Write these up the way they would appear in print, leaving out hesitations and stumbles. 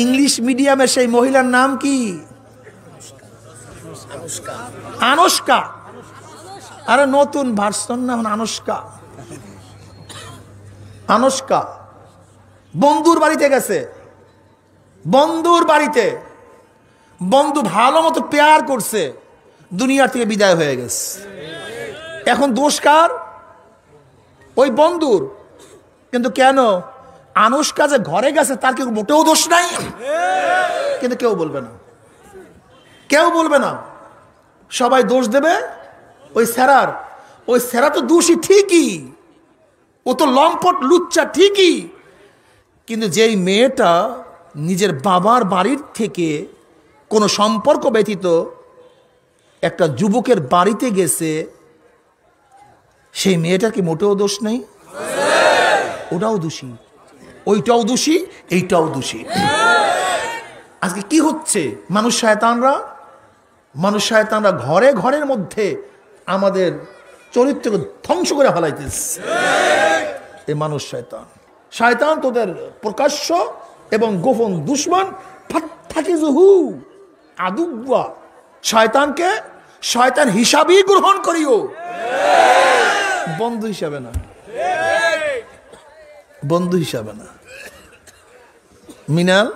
English মিডিয়ামের সেই মহিলার নাম কি? আনুষ্কা। আরে নতুন ভার্সন না, আনুষ্কা। আনুষ্কা বন্ধুর বাড়িতে গেছে, বন্ধুর বাড়িতে বন্ধু ভালো মতো প্যার করছে, দুনিয়া থেকে বিদায় হয়ে গেছে। এখন দোষ কার? ওই বন্ধুর। কিন্তু কেন? আনুষ্কা যে ঘরে গেছে তার কেউ মোটেও দোষ নাই, কিন্তু কেউ বলবে না, কেউ বলবে না। সবাই দোষ দেবে ওই স্যারার। ওই স্যারা তো দোষী ঠিকই, ও তো লম্পট লুচ্চা ঠিকই, কিন্তু যেই মেয়েটা নিজের বাবার বাড়ির থেকে কোনো সম্পর্ক ব্যতীত একটা যুবকের বাড়িতে গেছে, সেই মেয়েটার কি মোটেও দোষ নেই? ওটাও দোষী, ওইটাও দোষী, এইটাও দোষী। আজকে কি হচ্ছে? মানুষ শয়তানরা ঘরে ঘরের মধ্যে আমাদের চরিত্রকে ধ্বংস করে ফেলাইতেছে। এই মানুষ শয়তান তোদের প্রকাশ্য এবং গোপন দুশ্মন। ফাত্তাকিজুহু আদুওয়া। শয়তানকে শয়তান হিসাবেই গ্রহণ করিও, বন্ধু হিসাবে না, বন্ধু হিসাবে না। মিনাল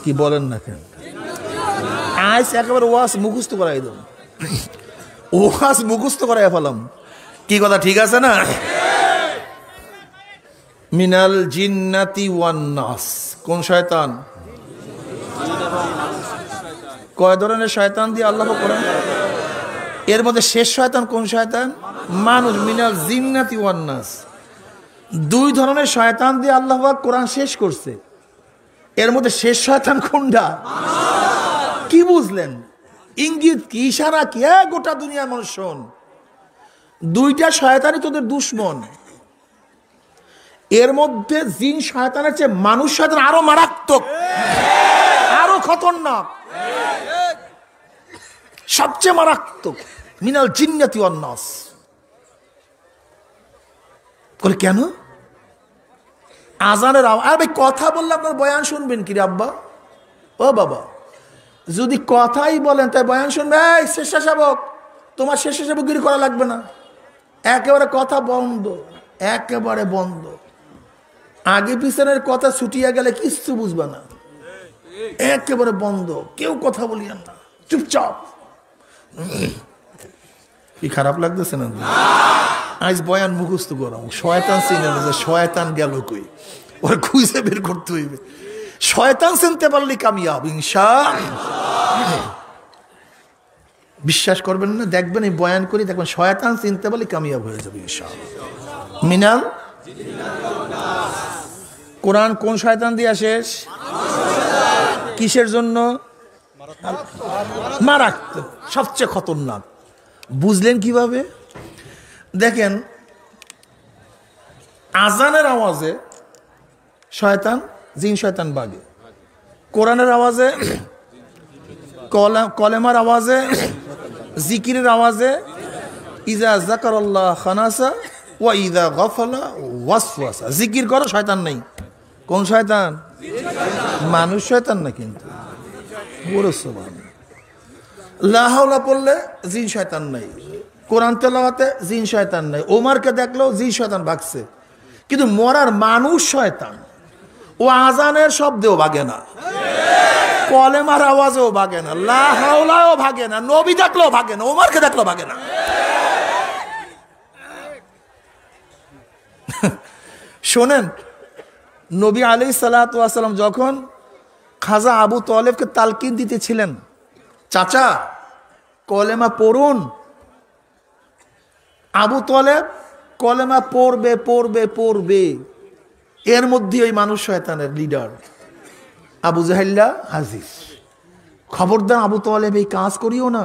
কি বলেন না কেন? আজ একেবারে ওয়াজ মুখস্থ করাই দেব, ওয়াজ মুখস্থ করাই ফেলাম। কি কথা ঠিক আছে না? মিনাল জিন্নাতি ওয়ান নাস। কোন শয়তান? কয় ধরনের শয়তান দিয়ে আল্লাহ কোরআন? এর মধ্যে শেষ শয়তান কোন শয়তান? মানুষ। মিনাল জিন্নাতি ওয়ান নাস। দুই ধরনের শয়তান দিয়ে আল্লাহ কোরআন শেষ করছে। এর মধ্যে শেষ শয়তান কোনটা? কি বুঝলেন? ইঙ্গিত কি, ইশারা কি? গোটা দুনিয়ার মানুষ শোন, দুইটা শয়তানই তোদের দুশ্মন। এর মধ্যে জিন শয়তানের চেয়ে মানুষ শয়তান আরো মারাত্মক, আরো খতরনাক, সবচেয়ে মারাত্মক। মিনাল জিন্নাতি ওয়ান নাস। বলে কেন? আজানের আওয়াজ। আরে ভাই কথা বললে আপনার বয়ান শুনবেন কি রে আব্বা? ও বাবা, যদি কথাই বলেন তাই বয়ান শুনবে? এই স্বেচ্ছাসেবক, তোমার স্বেচ্ছাসেবকগিরি করা লাগবে না। একেবারে কথা বন্ধ, একেবারে বন্ধ। আগে পিছনের কথা ছুটিয়া গেলে কিচ্ছু বুঝবে না, একেবারে বন্ধ। কেউ কথা বলিয়েন না, চুপচাপ। কি খারাপ লাগতেছে না? আজ বয়ান মুখস্থ করাম। শয়তান চিনে না যে শয়তান গেল কই, ওর খুঁজে বের করতে হইবে। শয়তান চিনতে পারলে কামিয়াব ইনশাআল্লাহ। বিশ্বাস করবেন না, দেখবেন এই বয়ান করি, দেখবেন শয়তান চিনতে পারলে কামিয়াব হয়ে যাবে ইনশাআল্লাহ। মিনাল কোরআন কোন শয়তান দিয়া শেষ? কিসের জন্য? মারাত্মক, সবচেয়ে খতরনাক। বুঝলেন কিভাবে? দেখেন, আজানের আওয়াজে শয়তান, জিন শয়তান বাগে। কোরআনের আওয়াজে, কলেমার আওয়াজে, জিকিরের আওয়াজে, ইজা যাকারাল্লাহ খানাসা ওয়া ইজা গাফালা ওয়াসওয়াসা। জিকির করো, শয়তান নেই। কোন শয়তান? মানুষ শয়তান না, কিন্তু লা হাওলা পড়লে জিন শয়তান নাই, কোরআন তেলাওয়াতে জিন শয়তান নাই। ওমরকে দেখলো জিন শয়তান ভাগছে, কিন্তু মরার মানুষ শয়তান। ও আজানের শব্দেও ভাগে না, কলেমার আওয়াজেও ভাগে না, লা হাওলাও ভাগে না, নবী দেখলেও ভাগে না, ওমরকে দেখলেও ভাগে না। শোনেন, নবী আলাইহিস সালাতু ওয়াস সালাম যখন খাজা আবু তালেবকে তালকিন দিতেছিলেন, চাচা কলেমা পড়ুন, আবু তালেব কলেমা পড়বে পড়বে পড়বে। এর মধ্যে ওই মানুষ শয়তানের লিডার আবু জাহেল্লা হাজির। খবরদার আবু তালেব এই কাজ করিও না।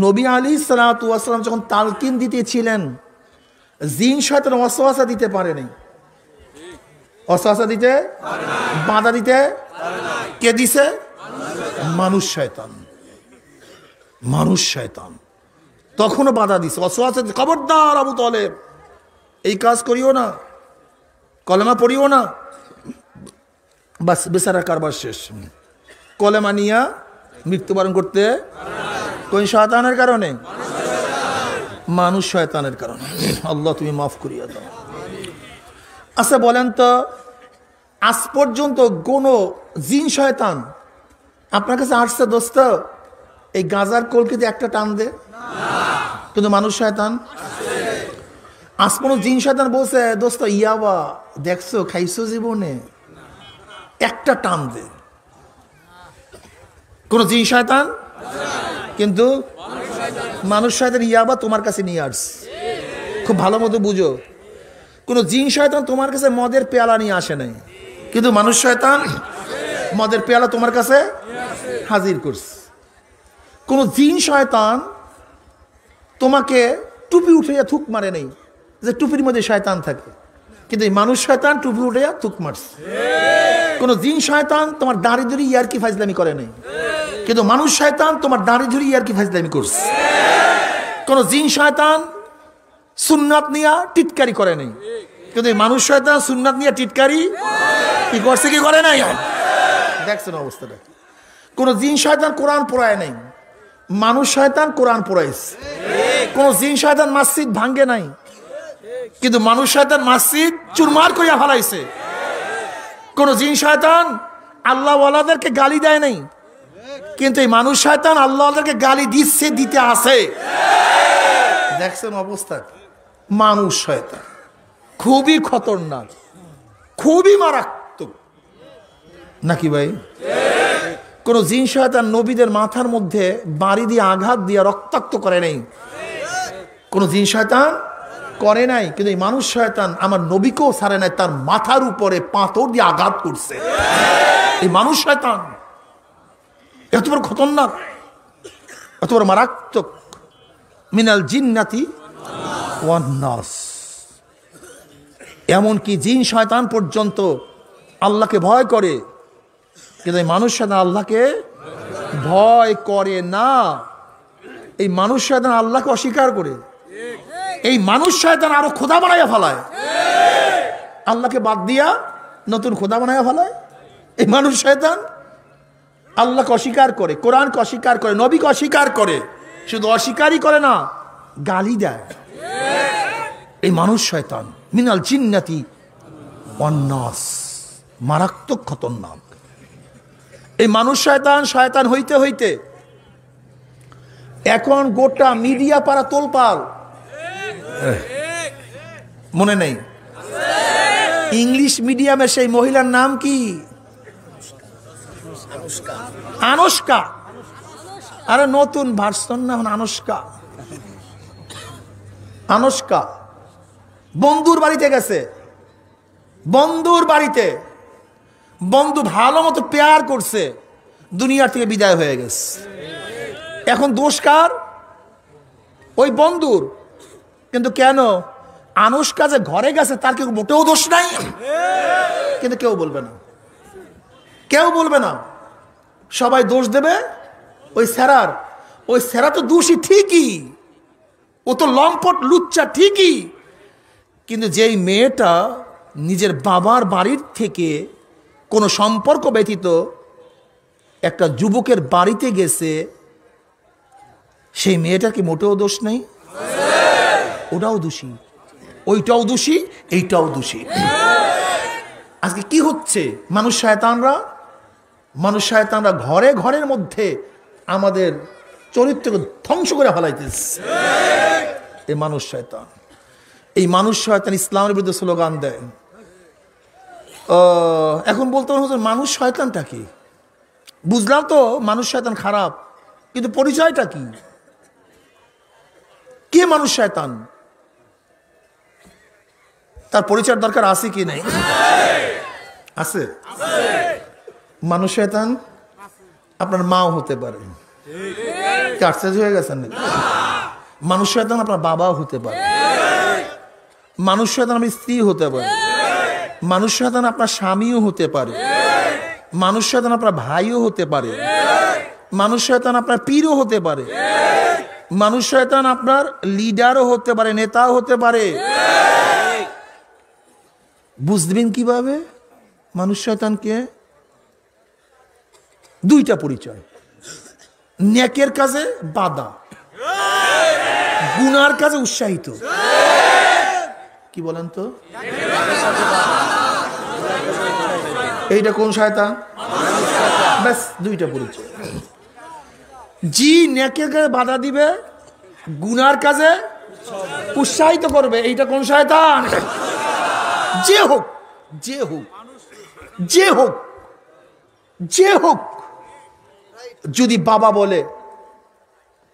নবী আলাইহিস সালাতু ওয়াস সালাম যখন তালকিন দিতেছিলেন, জিন শয়তান ওয়াসওয়াসা দিতে পারে নাই। ওয়াসওয়াসা দিতে, বাধা দিতে কে দিছে? মানুষ শয়তান। মানুষ শয়তান তখনও বাধা দিছে, ওয়াসওয়াসা। খবরদার আবু তালেব এই কাজ করিও না, কলেমা পড়িও না। বাস বেচারা কারবার শেষ। কলেমা নিয়া মৃত্যুবরণ করতে কোন শয়তানের কারণে? মানুষ শয়তানের কারণে। আল্লাহ তুমি মাফ করিয়া দাও। আচ্ছা বলেন তো, আজ পর্যন্ত কোন জিন শয়তান আপনার কাছে আসছে দোস্ত এই গাজার কলকিতে একটা টান দে? কিন্তু মানুষ শয়তান আজ কোনো জিন শয়তান বলছে দোস্ত ইয়াবা দেখছো খাইছো জীবনে, একটা টান দে? কোন জিন শয়তান? কিন্তু মানুষ শয়তান ইয়াবা তোমার কাছে নিয়ে আসছে। খুব ভালো মতো বুঝো, কোন জিন শয়তান তোমার কাছে মদের পেয়ালা নিয়ে আসে নাই, কিন্তু মানুষ শয়তান মদের পেয়ালা তোমার কাছে হাজির করছে। কোন জিন শয়তান তোমাকে টুপি উঠাইয়া থুক মারে নাই, যে টুপির মধ্যে শয়তান থাকে, কিন্তু এই মানুষ শয়তান টুপি উঠাইয়া থুক মারছে। কোন জিন শয়তান তোমার দাঁড়ি ধরে ইয়ারকি ফাজলামি করে নাই, কিন্তু মানুষ শয়তান তোমার দাঁড়ি ধরে ইয়ারকি ফাজলামি করছে। কোন জিন শয়তান সুন্নাত নিয়া টিটকারি করে নাই, কিন্তু এই মানুষ শয়তান সুন্নাত নিয়া টিটকারি কি করছে কি করে নাই? দেখছেন অবস্থাটা। কোন জিন শয়তান কোরআন পড়ায় নাই, মানুষ শয়তান কোরআন পড়াইছে। কোন জিন শয়তান মসজিদ ভাঙ্গে নাই, কিন্তু মানুষ শয়তান মসজিদ চুরমার করিয়া ফেলাইছে। কোন জিন শয়তান আল্লাহ ওয়ালাদেরকে গালি দেয় নাই, কিন্তু এই মানুষ শয়তান আল্লাহ ওয়ালাদেরকে গালি দিচ্ছে, দিতে আছে। দেখছেন অবস্থা। মানুষ শয়তান খুবই খতরনাক, খুবই মারাত্মক, নাকি ভাই? কোন জিন শয়তান নবীদের মাথার মধ্যে বাড়ি দিয়ে আঘাত দিয়ে রক্তাক্ত করে নাই, কোন জিন শয়তান করে নাই, কিন্তু এই মানুষ শয়তান আমার নবীকেও ছাড়ে নাই, তার মাথার উপরে পাথর দিয়ে আঘাত করছে। এই মানুষ শয়তান এত বড় খতরনাক, এত বড় মারাত্মক। মিনাল জিন্নাতি ওয়ান নাস। এমনকি জিন শয়তান পর্যন্ত আল্লাহকে ভয় করে, কিন্তু এই মানুষ শয়তান আল্লাহকে ভয় করে না। এই মানুষ শয়তান আল্লাহকে অস্বীকার করে। এই মানুষ শয়তান আরো খোদা বানাইয়া ফেলায়, আল্লাহকে বাদ দিয়া নতুন খোদা বানাইয়া ফেলায়। এই মানুষ শয়তান আল্লাহকে অস্বীকার করে, কোরআনকে অস্বীকার করে, নবীকে অস্বীকার করে। শুধু অস্বীকারই করে না, গালি দেয়। এই মানুষ শয়তান মিনাল জিন্নাতি ওয়ান নাস, মারাত্মক খতরনাক। এই মানুষ শয়তান শয়তান হইতে হইতে এখন গোটা মিডিয়া পাড়া তোলপাল। মনে নেই ইংলিশ মিডিয়ামের সেই মহিলার নাম কি? আনুষ্কা। আরে নতুন ভার্সন না, আনুষ্কা। আনুষ্কা বন্ধুর বাড়িতে গেছে, বন্ধুর বাড়িতে বন্ধু ভালো মতো প্যার করছে, দুনিয়ার থেকে বিদায় হয়ে গেছে। এখন দোষ কার? ওই বন্ধুর। কিন্তু কেন? আনুষ্কা যে ঘরে গেছে তার কেউ মোটেও দোষ নাই, কিন্তু কেউ বলবে না, কেউ বলবে না। সবাই দোষ দেবে ওই স্যারার। ওই স্যারা তো দোষী ঠিকই, ও তো লম্পট লুচ্চা ঠিকই, কিন্তু যেই মেয়েটা নিজের বাবার বাড়ির থেকে কোনো সম্পর্ক ব্যতীত একটা যুবকের বাড়িতে গেছে, সেই মেয়েটার কি মোটেও দোষ নেই? ওটাও দোষী, ওইটাও দোষী, এইটাও দোষী। আজকে কি হচ্ছে? মানুষ শয়তানরা ঘরে ঘরের মধ্যে আমাদের চরিত্রকে ধ্বংস করে ফেলাইতেছে। এই মানুষ শয়তান ইসলামের বিরুদ্ধে স্লোগান দেয়। এখন বলতে হবে মানুষ শয়তানটা কি? বুঝলাম তো মানুষ শয়তান খারাপ, কিন্তু পরিচয়টা কি? কে মানুষ শয়তান? তার পরিচয়ের দরকার আছে কি নাই? আছে। মানুষ শয়তান আপনার মাও হতে পারে, আশ্চর্য হয়ে গেছেন। মানুষ শয়তান আপনার বাবাও হতে পারে, মানুষ শয়তান আপনার স্ত্রী হতে পারে, মানুষ শয়তান আপনার স্বামীও হতে পারে, মানুষ শয়তান আপনার ভাইও হতে পারে, মানুষ শয়তান আপনার পীরও হতে পারে, মানুষ শয়তান আপনার লিডারও হতে পারে, নেতাও হতে পারে। বুঝবেন কিভাবে মানুষ শয়তানকে? দুইটা পরিচয়, নেকের কাজে বাধা, গুনার কাজে উৎসাহিত। কি বলেন তো, এইটা কোন শয়তান? ব্যাস দুইটা পরিচয়। জি নেকের কাজে বাধা দিবে, গুনার কাজে উৎসাহিত করবে, এইটা কোন শয়তান? যে হোক, যে হোক, যে হোক, যে হোক। যদি বাবা বলে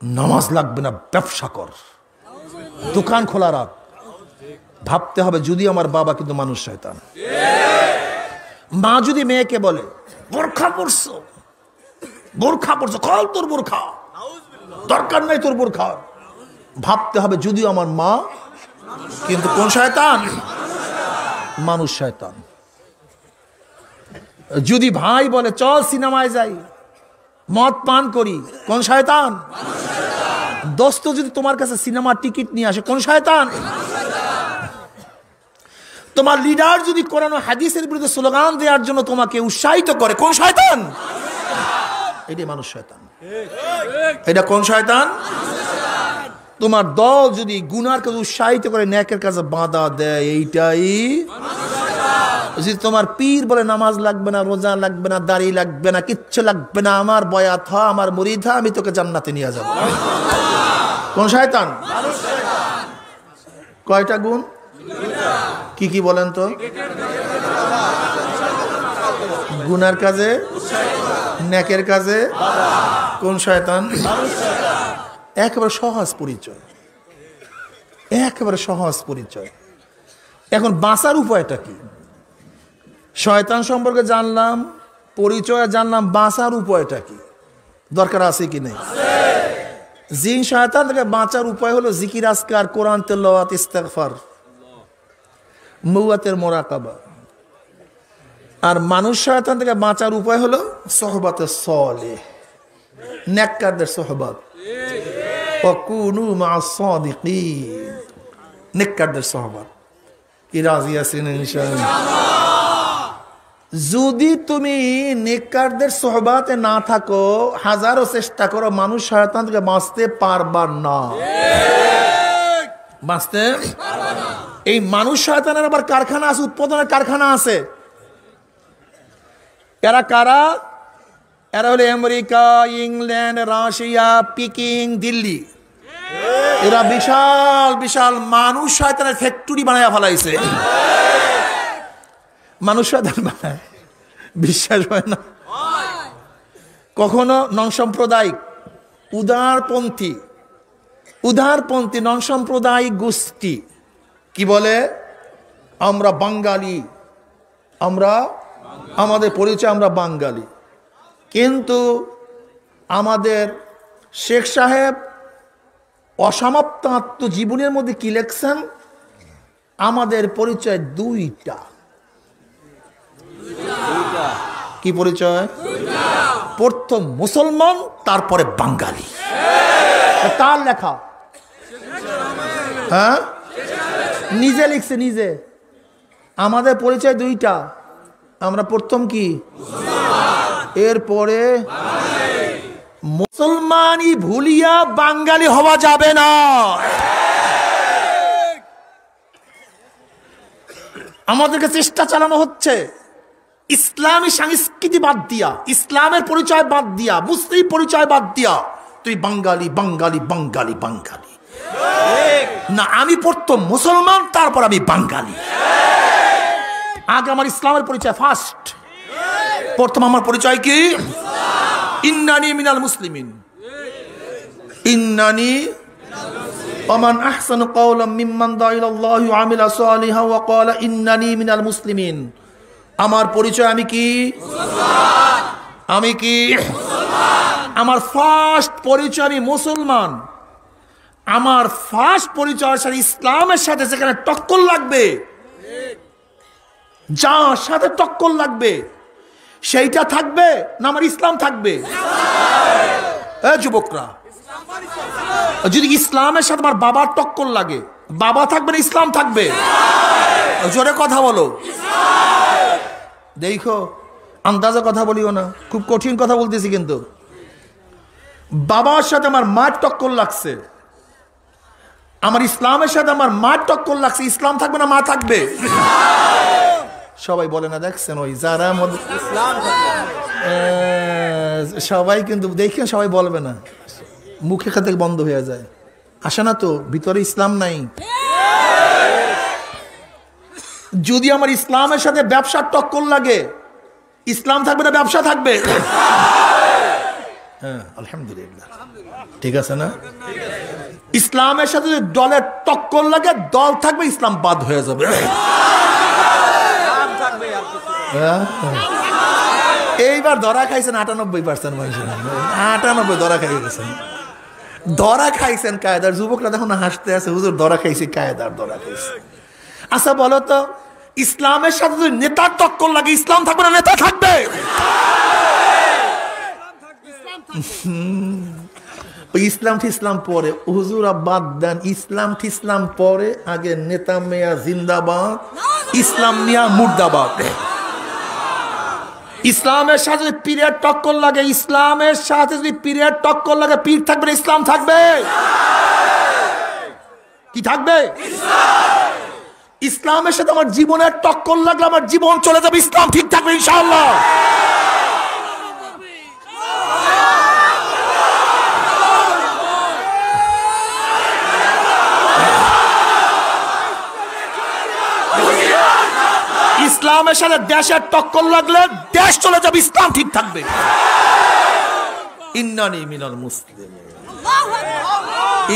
নামাজ লাগবে না, ব্যবসা কর, দোকান খোলা রাখ, ভাবতে হবে যদি আমার বাবা কিন্তু মানুষ শয়তান। মা যদি মেয়েকে বলে বোরখা পরছো, বোরখা পরছো, কল তোর বোরখা, দরকার নাই তোর বোরখা, ভাবতে হবে যদিও আমার মা কিন্তু কোন শয়তান? মানুষ শয়তান। যদি ভাই বলে চল সিনেমায় যাই, মদ পান করি, কোন শয়তান? দোস্ত যদি তোমার কাছে সিনেমার টিকিট নিয়ে আসে, কোন শয়তান? তোমার লিডার যদি কোরআন ও হাদিসের বিরুদ্ধে স্লোগান দেওয়ার জন্য তোমাকে উৎসাহিত করে, কোন শয়তান? এটাই মানুষ শয়তান। এটা কোন শয়তান? তোমার দল যদি গুনার কাজে উৎসাহিত করে, নেকের কাজে বাধা দেয়, এইটাই। যদি তোমার পীর বলে নামাজ লাগবে না, রোজা লাগবে না, দাড়ি লাগবে না, কিচ্ছু লাগবে না, আমার বয়াত হ, আমার মুরিদ হ, আমি তোকে জান্নাতে নিয়ে যাব, কোন শয়তান? কয়টা গুণ? কি কি বলেন তো? গুনার কাজে, নেকের কাজে কোন শয়তান? একেবারে সহজ পরিচয়, একেবারে সহজ পরিচয়। এখন বাঁচার উপায়টা কি? শয়তান সম্পর্কে জানলাম, পরিচয় জানলাম, বাঁচার উপায়টা কি? দরকার আছে কি নেই? জিন শয়তান থেকে বাঁচার উপায় হলো জিকির আজকার, কোরআন তেলাওয়াত, ইস্তেগফার, মুওয়াতের মুরাকাবা। আর মানুষ শয়তান থেকে বাঁচার উপায় হলো সোহবতে সালেহ, নেককারদের সোহবত। ওয়াকুনু মা'আস সাদিকিন, নেককারদের সোহবত। কি রাজি আছেন ইনশাআল্লাহ? যদি তুমি নেককারদের সোহবতে না থাকো, হাজারো চেষ্টা করো, মানুষ শয়তান থেকে বাঁচতে পারবা না, বাঁচতে। এই মানুষ শয়তানের আবার কারখানা আছে, উৎপাদনের কারখানা আছে। এরা কারা? এরা হলো America, England, Russia, Peking, Delhi. এরা বিশাল বিশাল মানুষ শয়তানের ফ্যাক্টরি বানায় ফেলাইছে। মানুষ শয়তান বানায়, বিশ্বাস হয় না? কখনো নন সাম্প্রদায়িক, উদারপন্থী, উদারপন্থী নন সাম্প্রদায়িক গোষ্ঠী কি বলে? আমরা বাঙালি, আমরা, আমাদের পরিচয় আমরা বাঙালি। কিন্তু আমাদের শেখ সাহেব অসমাপ্ত আত্মজীবনের মধ্যে কি লেখছেন? আমাদের পরিচয় দুইটা। কি পরিচয়? প্রথম মুসলমান, তারপরে বাঙালি। তার লেখা, হ্যাঁ, নিজে লিখছে, নিজে। আমাদের পরিচয় দুইটা, আমরা প্রথম কি, এরপরে মুসলমানই ভুলিয়া বাঙালি হওয়া যাবে না। আমাদেরকে চেষ্টা চালানো হচ্ছে ইসলামী সংস্কৃতি বাদ দিয়া, ইসলামের পরিচয় বাদ দিয়া, মুসলিম পরিচয় বাদ দিয়া তুই বাঙালি, বাঙালি, বাঙালি, বাঙালি। না, আমি প্রথম মুসলমান, তারপর আমি বাঙালি। আগে আমার ইসলামের পরিচয় ফার্স্ট, প্রথম আমার পরিচয় কি? ইন্নানি মিনাল মুসলিমিন, ইন্নানি ওমান আহসানু কাওলাম মিম্মান দা ইলাল্লাহি ওয়া আমিলা সালিহা ওয়া ক্বালা ইন্নানি মিনাল মুসলিমিন। আমার পরিচয় আমি কি? মুসলমান। আমি কি? মুসলমান। আমার ফার্স্ট পরিচয় আমি মুসলমান। আমার ফার্স্ট পরিচয়ের সাথে ইসলামের সাথে যেখানে টক্কর লাগবে, যার সাথে টক্কর লাগবে সেইটা থাকবে না আমার ইসলাম থাকবে? যুবকরা, যদি ইসলামের সাথে আমার বাবার টক্কর লাগে, বাবা থাকবে না ইসলাম থাকবে? জোরে কথা বলো। দেখো, আন্দাজে কথা বলিও না, খুব কঠিন কথা বলতেছি। কিন্তু বাবার সাথে আমার মার টক্কর লাগছে, আমার ইসলামের সাথে আমার মার টক্কর লাগছে। ইসলাম থাকবে না মা থাকবে? সবাই বলে না, দেখছেন ওই যারা সবাই কিন্তু দেখে সবাই বলবে না, মুখে খাতে বন্ধ হয়ে যায়, আসে না তো, ভিতরে ইসলাম নাই। যদি আমার ইসলামের সাথে ব্যবসার টক্কর লাগে, ইসলাম থাকবে না ব্যবসা থাকবে? হ্যাঁ, আলহামদুলিল্লাহ, ঠিক আছে না? ইসলামের সাথে যদি দলের টক্কর লাগে, দল থাকবে, ইসলাম বাদ হয়ে যাবে। এইবার ধরা খাইছেন 98% মানুষ, 98 ধরা খাই গেছেন, ধরা খাইছেন কায়দার। যুবকরা দেখুন হাসতে আছে, হুজুর ধরা খাইছি, কায়দার ধরা খাইছে। আচ্ছা বলো তো, ইসলামের সাথে যদি নেতার টক্কর লাগে, ইসলাম থাকবে না নেতা থাকবে? ইসলাম ঠিসলাম পরে, হুজুর বাদ দেন, ইসলাম ঠিসলাম পরে, আগে নেতা মেয়া জিন্দাবাদ, ইসলাম মিয়া মুর্দাবাদ। ইসলামের সাথে যদি পীরের টক্কর লাগে, ইসলামের সাথে যদি পীরের টক্কর লাগে, পীর থাকবে না ইসলাম থাকবে? কি থাকবে? ইসলামের সাথে আমার জীবনের টক্কর লাগলে আমার জীবন চলে যাবে, ইসলাম ঠিক থাকবে ইনশাআল্লাহ। ইসলামের সাথে দেশের টক্কর লাগলে দেশ চলে যাবে, ইসলাম ঠিক থাকবে। ইন্নানি মিনাল মুসলিমিন,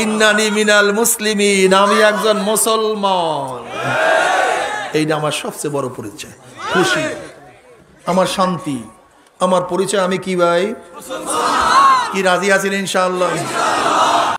ইন্নানি মিনাল মুসলিমিন, আমি একজন মুসলমান। এইটা আমার সবচেয়ে বড় পরিচয়, খুশি, আমার শান্তি, আমার পরিচয়। আমি কি ভাই? কি রাজি আছেন ইনশাআল্লাহ?